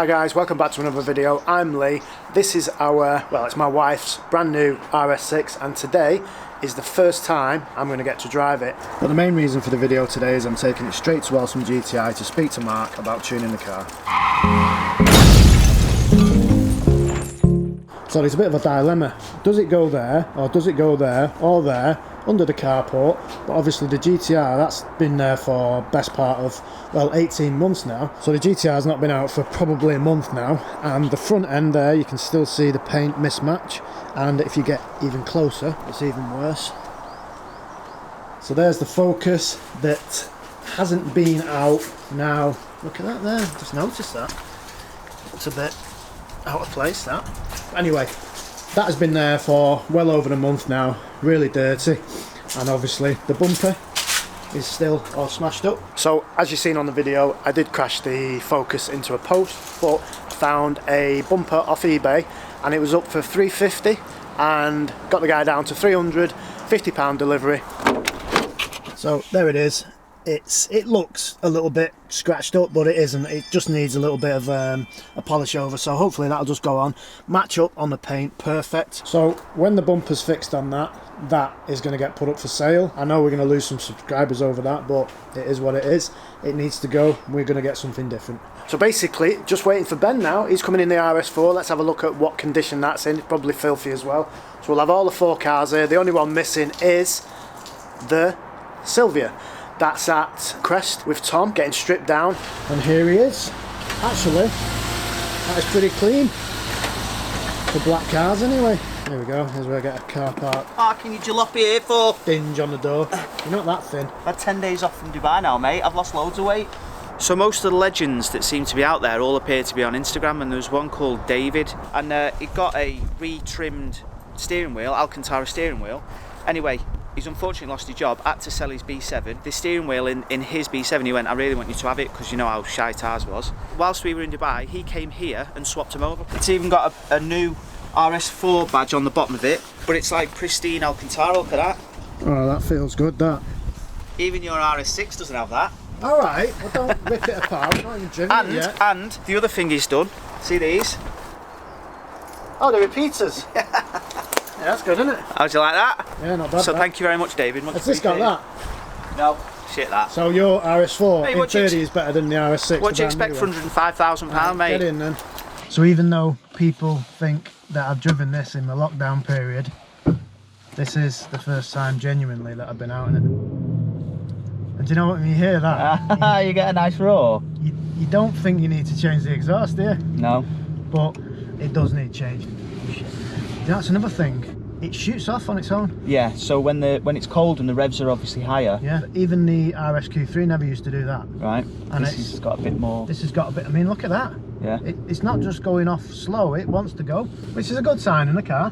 Hi guys, welcome back to another video. I'm Lee. This is our, well, it's my wife's brand new RS6, and today is the first time I'm going to get to drive it. But the main reason for the video today is I'm taking it straight to Awesome GTi to speak to Mark about tuning the car. So there's a bit of a dilemma. Does it go there, or does it go there, or there, under the carport? But obviously the GTR, that's been there for best part of, well, 18 months now. So the GTR's not been out for probably a month now. And the front end there, you can still see the paint mismatch. And if you get even closer, it's even worse. So there's the Focus that hasn't been out now. Look at that there, just noticed that. It's a bit out of place, that. Anyway, that has been there for well over a month now, really dirty, and obviously the bumper is still all smashed up. So as you've seen on the video, I did crash the Focus into a post, but I found a bumper off eBay and it was up for $350 and got the guy down to £300, £50 delivery. So there it is. It looks a little bit scratched up, but it isn't. It just needs a little bit of a polish over, so hopefully that'll just go on, match up on the paint, perfect. So when the bumper's fixed on that is going to get put up for sale. I know we're going to lose some subscribers over that, but it is what it is. It needs to go. We're going to get something different. So basically, just waiting for Ben now. He's coming in the RS4. Let's have a look at what condition that's in. It's probably filthy as well. So we'll have all the four cars here. The only one missing is the Silvia. That's at Crest with Tom, getting stripped down. And here he is. Actually, that is pretty clean. For black cars anyway. There we go, here's where I get a car park. Parking your jalopy here for? Dinge on the door. You're not that thin. I've had 10 days off from Dubai now, mate. I've lost loads of weight. So most of the legends that seem to be out there all appear to be on Instagram, and there's one called David, and he got a re-trimmed steering wheel, Alcantara steering wheel. Anyway, he's unfortunately lost his job, had to sell his B7. The steering wheel in his B7, he went, I really want you to have it because you know how shite ours was. Whilst we were in Dubai, he came here and swapped him over. It's even got a new RS4 badge on the bottom of it, but it's like pristine Alcantara, look at that. Oh, that feels good, that. Even your RS6 doesn't have that. Alright, well don't rip it apart, we're not even driven it yet. And the other thing he's done, see these? Oh, they're repeaters. Yeah, that's good, isn't it? How'd you like that? Yeah, not bad. So thank you very much, David. Much Has this got that? No, shit that. So your RS4 hey, in theory is better than the RS6. What do you expect for £105,000, mate? Get in then. So even though people think that I've driven this in the lockdown period, this is the first time genuinely that I've been out in it. And do you know what, when you hear that? You get a nice roar. You don't think you need to change the exhaust, do you? No. But it does need changing. That's another thing. It shoots off on its own. Yeah, so when it's cold and the revs are obviously higher. Yeah, even the RSQ3 never used to do that. Right. And this has got a bit more. This has got a bit, I mean, look at that. Yeah. It's not just going off slow, it wants to go, which is a good sign in the car.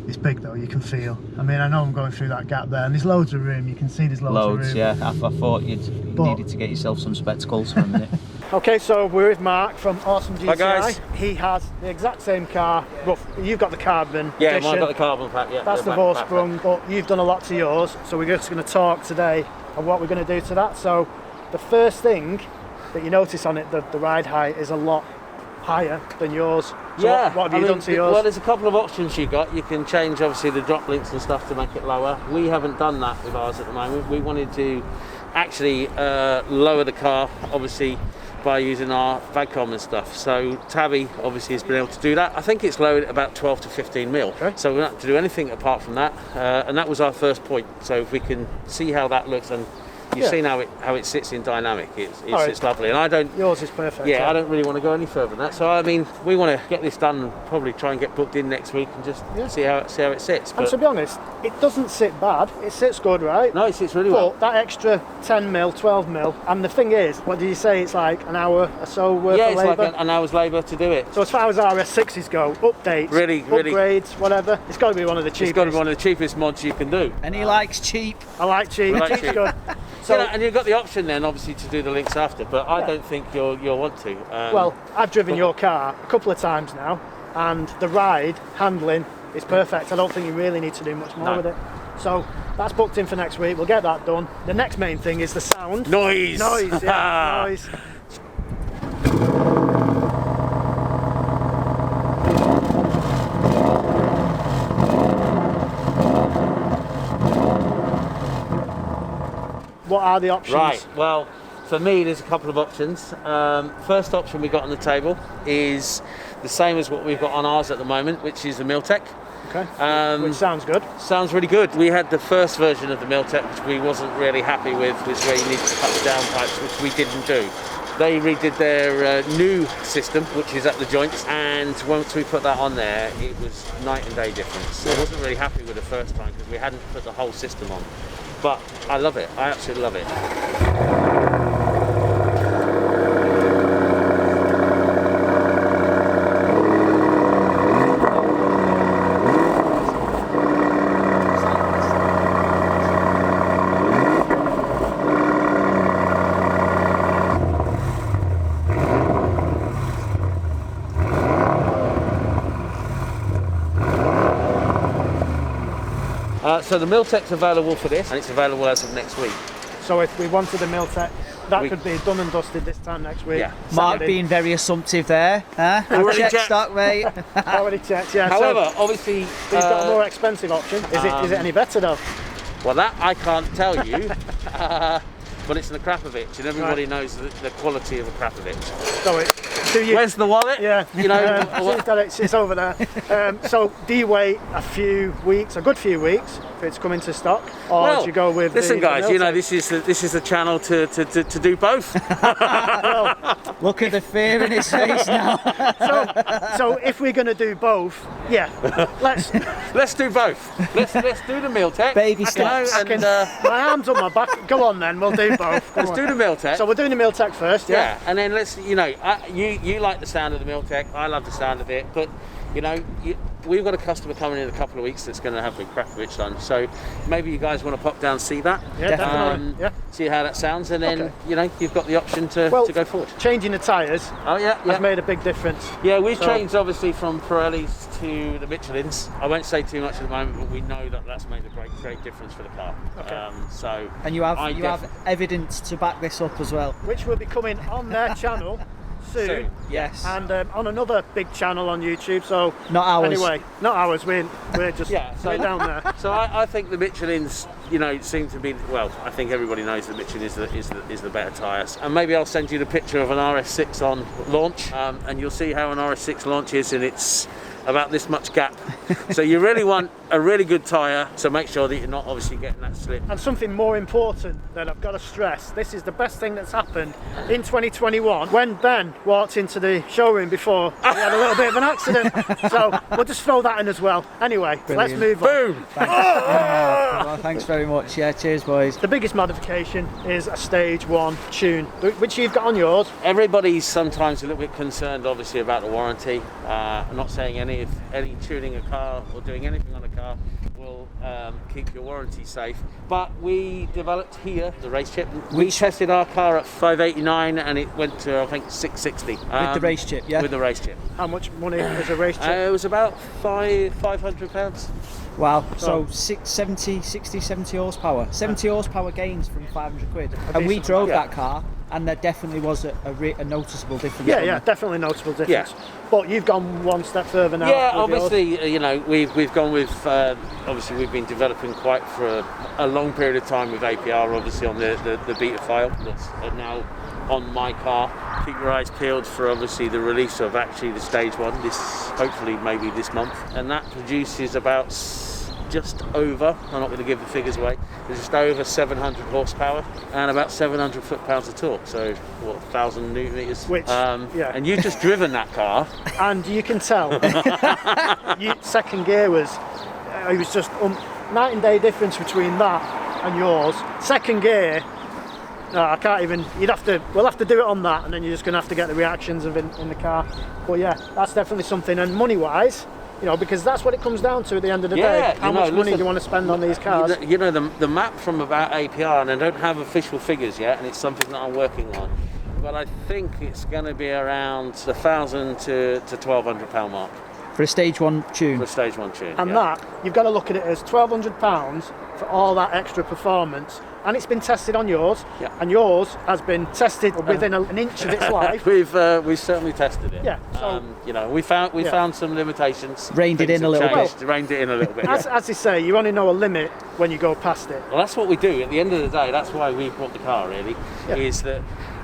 It's big though, you can feel. I mean, I know I'm going through that gap there, and there's loads of room, you can see there's loads of room. Yeah. I thought you needed to get yourself some spectacles for a minute. Okay, so we're with Mark from Awesome GTi. Hi guys. He has the exact same car. Well, you've got the carbon edition. I've got the carbon pack, yeah. That's the Vorsprung, but you've done a lot to yours. So we're just going to talk today on what we're going to do to that. So the first thing that you notice on it, the ride height is a lot higher than yours. So yeah. what have you done to yours? Well, there's a couple of options you got. You can change obviously the drop links and stuff to make it lower. We haven't done that with ours at the moment. We wanted to actually lower the car, obviously, by using our VAGCOM and stuff. So Tabby obviously has been able to do that. I think it's lowered at about 12 to 15 mil. Okay. So we don't have to do anything apart from that. And that was our first point. So if we can see how that looks, and you've seen how it sits in dynamic, it's lovely. And I don't. Yours is perfect. Yeah, I don't really want to go any further than that. So I mean, we want to get this done and probably try and get booked in next week and just see how it sits. And to be honest, it doesn't sit bad. It sits good, right? No, it sits really well. But that extra 10 mil, 12 mil, and the thing is, what did you say? It's like an hour or so worth of labour? Yeah, it's like an hour's labour to do it. So as far as RS6s go, updates, upgrades, whatever, it's got to be one of the cheapest. It's got to be one of the cheapest mods you can do. And he likes cheap. I like cheap. Cheap's good. So, and you've got the option then, obviously, to do the links after, but I don't think you'll want to. Well, I've driven your car a couple of times now, and the ride, handling, is perfect. I don't think you really need to do much more with it. So that's booked in for next week. We'll get that done. The next main thing is the sound. Noise! Noise, yeah, noise. what are the options? Right, well, for me, there's a couple of options. First option we got on the table is the same as what we've got on ours at the moment, which is the Miltech. Okay, which sounds good. Sounds really good. We had the first version of the Miltech, which we wasn't really happy with, which where you need to cut the downpipes, which we didn't do. They redid their new system, which is at the joints, and once we put that on there, it was night and day difference. So I wasn't really happy with the first time because we hadn't put the whole system on. But I love it. I absolutely love it. So the Miltech's available for this, and it's available as of next week. So if we wanted a Miltech, that could be done and dusted this time next week. Yeah. Mark being very assumptive there. Already Check checked. Stock, mate. Already checked, yeah. However, obviously, So he's got a more expensive option. Is it any better though? well, that I can't tell you, but it's an Akrapovic, and everybody knows the quality of a Akrapovic. So it, do you? Where's the wallet? Yeah, You know, it's over there. So do you wait a good few weeks for it to come into stock, or do you go with? Listen, guys, the you know Miltech? this is a channel to do both. Look at the fear in his face now. So if we're going to do both, yeah, Let's do both. Let's do the Miltech. Baby you know, steps. and my arm's on my back. Go on then, we'll do both. Go let's on. do the Miltech. So we're doing the Miltech first, yeah, and then let's, you know, you like the sound of the Miltech, I love the sound of it, but you know, we've got a customer coming in a couple of weeks that's going to have the Akrapovic done, so maybe you guys want to pop down and see that, Yeah, definitely. Yeah. see how that sounds, and then Okay. you know, you've got the option to go forward. Changing the tyres Oh yeah, has made a big difference. Yeah, we've So- changed obviously from Pirellis to the Michelins. I won't say too much at the moment, but we know that that's made a great difference for the car. Okay. So And you have evidence to back this up as well. Which will be coming on their channel soon. Yes. And on another big channel on YouTube. So Not ours. Anyway, not ours. We're just so we're down there. So I think the Michelins, you know, seem to be, well, I think everybody knows that Michelin is the better tyres. And maybe I'll send you the picture of an Rs6 on launch, and you'll see how an Rs6 launches, and it's about this much gap. So you really want a really good tyre, so make sure that you're not obviously getting that slip. And something more important that I've got to stress, this is the best thing that's happened in 2021. When Ben walked into the showroom before, he had a little bit of an accident. So we'll just throw that in as well. Anyway, let's move on. Boom! Well, thanks very much. Yeah, cheers, boys. The biggest modification is a stage 1 tune, which you've got on yours. Everybody's sometimes a little bit concerned, obviously, about the warranty. I'm not saying any tuning a car or doing anything on a car will keep your warranty safe, but we developed here the race chip. We tested our car at 589 and it went to, I think, 660 With the race chip, yeah? with the race chip. How much money is a race chip? It was about £500. Wow. So 60, 70 horsepower. 70 horsepower gains from 500 quid. And we decent drove amount. that car, and there definitely was a noticeable difference. Yeah, from yeah, the- definitely noticeable difference. Yeah. But you've gone one step further now. Yeah, with yours. obviously, you know, we've gone with, obviously we've been developing quite for a long period of time with APR, obviously on the beta file that's now on my car. Keep your eyes peeled for obviously the release of actually the stage 1, this hopefully maybe this month, and that produces about just over, I'm not going to give the figures away, just over 700 horsepower and about 700 foot-pounds of torque, so what, 1,000 newton meters. Which, yeah. And you've just driven that car. And you can tell, second gear was, it was just night and day difference between that and yours. Second gear, no, I can't even, we'll have to do it on that, and then you're just going to have to get the reactions of in the car. But yeah, that's definitely something, and money-wise, you know, because that's what it comes down to at the end of the day. How much money do you want to spend on these cars? You know, the map from about APR, and I don't have official figures yet, and it's something that I'm working on, but I think it's going to be around the £1,000 to £1,200 mark. For a stage 1 tune. For a stage 1 tune. And that, you've got to look at it as £1,200 for all that extra performance, and it's been tested on yours, Yeah. and yours has been tested within an inch of its life. We've certainly tested it. Yeah, so- you know, we found some limitations. Reined it Things in a have little changed, reined it in a little bit. As they say, you only know a limit when you go past it. Well, that's what we do. At the end of the day, that's why we bought the car. Really, is that,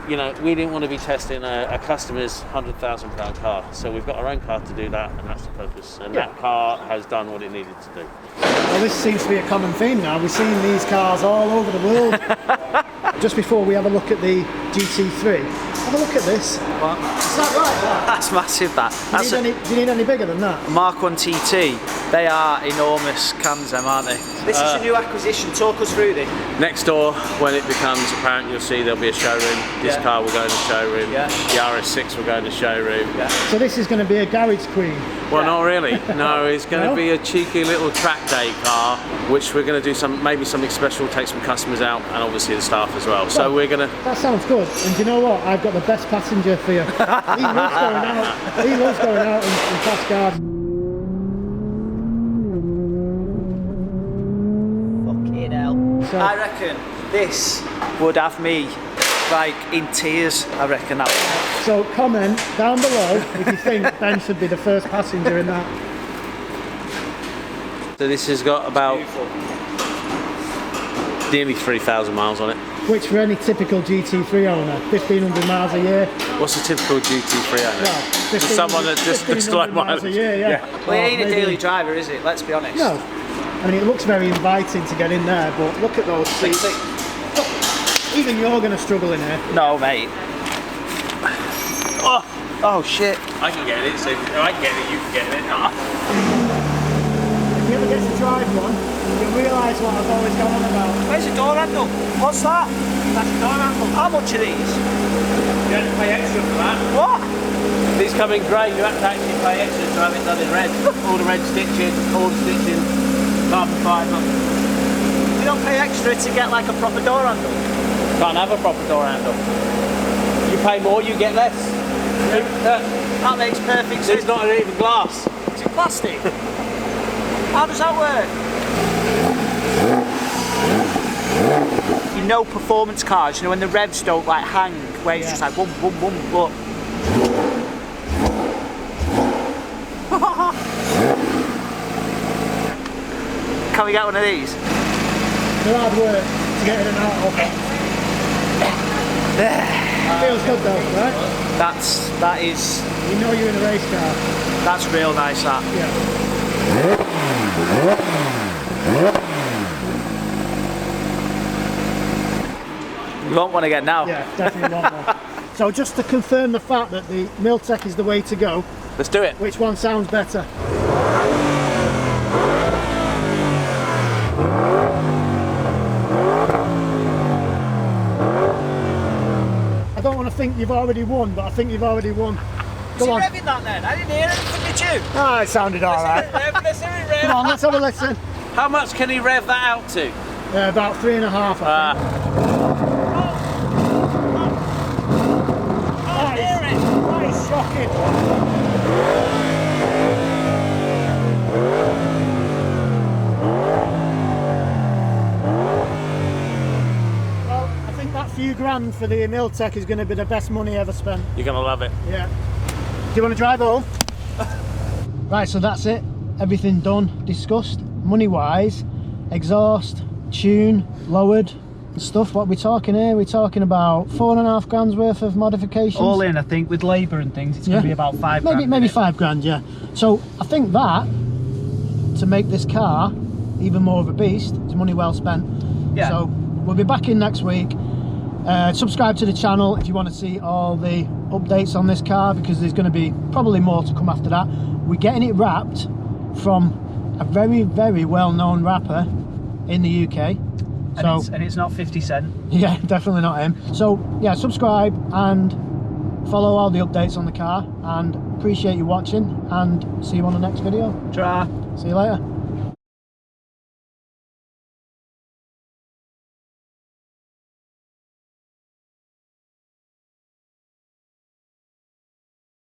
you know, we didn't want to be testing a customer's £100,000 car, so we've got our own car to do that, and that's the purpose. And that car has done what it needed to do. Well, this seems to be a common theme now. We're seeing these cars all over the world. Just before we have a look at the GT3, have a look at this. What? Is that right? That's massive, that. Do you need any bigger than that? Mark 1 TT. They are enormous cans, them, aren't they? This is a new acquisition. Talk us through this. Next door, when it becomes apparent, you'll see there'll be a showroom. This car will go in the showroom. Yeah. The Rs6 will go in the showroom. Yeah. So this is going to be a garage queen. Well, not really. No, it's going No? to be a cheeky little track day car, which we're going to do maybe something special, take some customers out, and obviously the staff as well. So we're going to. That sounds good. And do you know what? I've got the best passenger for you. He loves going out. He loves going out in fast cars. Fucking hell. So, I reckon this would have me like in tears. I reckon that. so comment down below if you think Ben should be the first passenger in that. So this has got about nearly 3,000 miles on it. Which for any typical GT3 owner, 1,500 miles a year. What's a typical GT3 owner? Well, Just someone that just does 1,500 like miles a mileage. year, yeah. Well, it ain't a maybe- daily driver, is it? Let's be honest. No. I mean, it looks very inviting to get in there, but look at those seats. Look, even you're going to struggle in here. No, mate. Oh shit. I can get it, so if I can get it, you can get it. If you ever get to drive one, you'll realise what I've always gone on about. Where's the door handle? What's that? That's the door handle. How much are these? You have to pay extra for that. What? These come in grey, you have to actually pay extra to have it done in red. All the red stitching, all the stitching, carbon fibre. You don't pay extra to get like a proper door handle. Can't have a proper door handle. You pay more, you get less. That makes perfect sense. It's not even glass. Is it plastic? How does that work? You know, performance cars, you know, when the revs don't like hang, where it's just like boom, boom, boom, look. Can we get one of these? They're hard work to get in and out of. Feels good though, right? That is, You know you're in a race car. that's real nice, that. Yeah. You want one again now? Yeah, definitely want one. So just to confirm the fact that the Miltech is the way to go, Let's do it. which one sounds better? I don't want to think you've already won, but I think you've already won. Go on. revving that then? I didn't hear anything, did you? Ah, it sounded alright. Let's hear it rev. Come on, let's have a listen. How much can he rev that out to? About 3.5, I think. That is shocking. Well, I think that few grand for the Miltech is going to be the best money ever spent. You're going to love it. Yeah. Do you want to drive home? Right, so that's it. Everything done, discussed. Money-wise, exhaust, tune, lowered, stuff. What are we talking here? We're talking about 4.5 grand's worth of modifications. All in, I think, with labour and things, it's going to be about 5 grand. Maybe 5 grand, yeah. So I think that, to make this car even more of a beast, is money well spent. Yeah. So we'll be back in next week. Subscribe to the channel if you want to see all the updates on this car, because there's going to be probably more to come after that. We're getting it wrapped from a very, very well-known rapper in the UK. And it's not 50 Cent. Yeah, definitely not him. So yeah, subscribe and follow all the updates on the car, and appreciate you watching, and see you on the next video. Try. See you later.